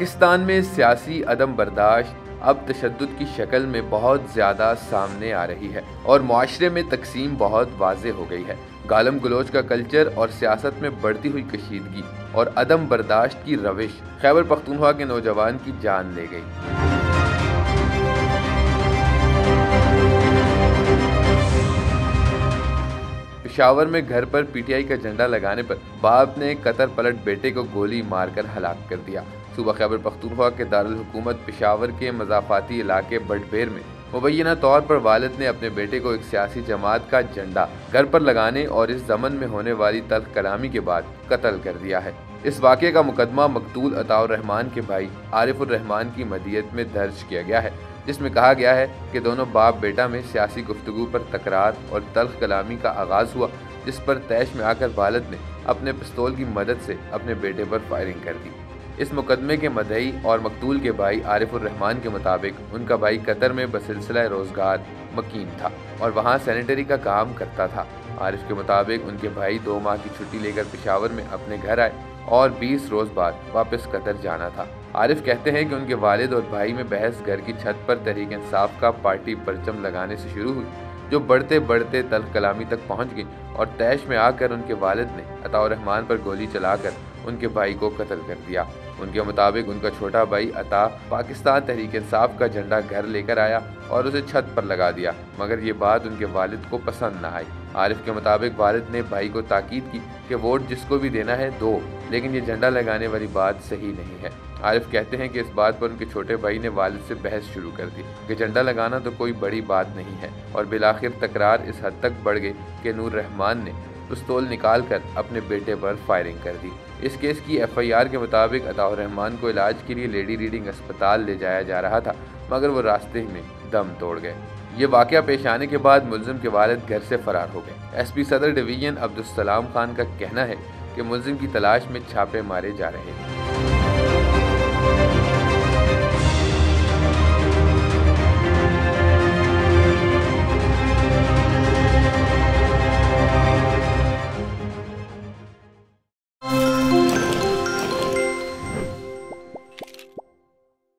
पाकिस्तान में सियासी अदम बर्दाश्त अब तशद्दुद की शक्ल में बहुत ज़्यादा सामने आ रही है और मुआशरे में तकसीम बहुत वाज़े हो गई है। गालम गलोच का कल्चर और सियासत में बढ़ती हुई कशीदगी और अदम बर्दाश्त की रविश खैबर पख्तूनख्वा के नौजवान की जान ले गई। पेशावर में घर पर पीटीआई का झंडा लगाने पर बाप ने कतर पलट बेटे को गोली मारकर हलाक कर दिया। सूबा खैबर पख्तूनख्वा के दारुल हुकूमत पेशावर के मज़ाफ़ाती इलाके बटबेर में मुबैना तौर पर वालिद ने अपने बेटे को एक सियासी जमात का झंडा घर पर लगाने और इस ज़मन में होने वाली तल्ख कलामी के बाद कत्ल कर दिया है। इस वाक़े का मुकदमा मकतूल अताउर रहमान के भाई आरिफुर रहमान की मदियत में दर्ज किया गया है, जिसमें कहा गया है कि दोनों बाप बेटा में सियासी गुफ्तगू पर तकरार और तल्ख कलामी का आगाज़ हुआ, जिस पर तैश में आकर वालिद ने अपने पिस्तौल की मदद से अपने बेटे पर फायरिंग कर दी। इस मुकदमे के मदई और मकतूल के भाई आरिफुर रहमान के मुताबिक उनका भाई कतर में बसिलसिला रोज़गार मकीन था और वहाँ सैनिटरी का काम करता था। आरिफ के मुताबिक उनके भाई 2 माह की छुट्टी लेकर पेशावर में अपने घर आए और 20 रोज़ बाद वापस कतर जाना था। आरिफ कहते हैं कि उनके वालिद और भाई में बहस घर की छत पर तहरीक इंसाफ का पार्टी परचम लगाने से शुरू हुई, जो बढ़ते बढ़ते तल्ख कलामी तक पहुंच गई और तैश में आकर उनके वालिद ने अताउर रहमान पर गोली चलाकर उनके भाई को कत्ल कर दिया। उनके मुताबिक उनका छोटा भाई अता पाकिस्तान तहरीक इंसाफ का झंडा घर लेकर आया और उसे छत पर लगा दिया, मगर ये बात उनके वालिद को पसंद न आई। आरिफ के मुताबिक वालिद ने भाई को ताकीद की कि वोट जिसको भी देना है दो, लेकिन ये झंडा लगाने वाली बात सही नहीं है। आरिफ कहते हैं कि इस बात पर उनके छोटे भाई ने वालिद से बहस शुरू कर दी कि झंडा लगाना तो कोई बड़ी बात नहीं है, और बिलाखिर तकरार इस हद तक बढ़ गई कि नूर रहमान ने पिस्तौल निकाल कर अपने बेटे पर फायरिंग कर दी। इस केस की FIR के मुताबिक अताउर रहमान को इलाज के लिए लेडी रीडिंग अस्पताल ले जाया जा रहा था, मगर वो रास्ते में दम तोड़ गए। ये वाक़या पेश आने के बाद मुल्ज़िम के वालिद घर से फरार हो गए। SP सदर डिवीज़न अब्दुल सलाम खान का कहना है कि मुल्ज़िम की तलाश में छापे मारे जा रहे हैं।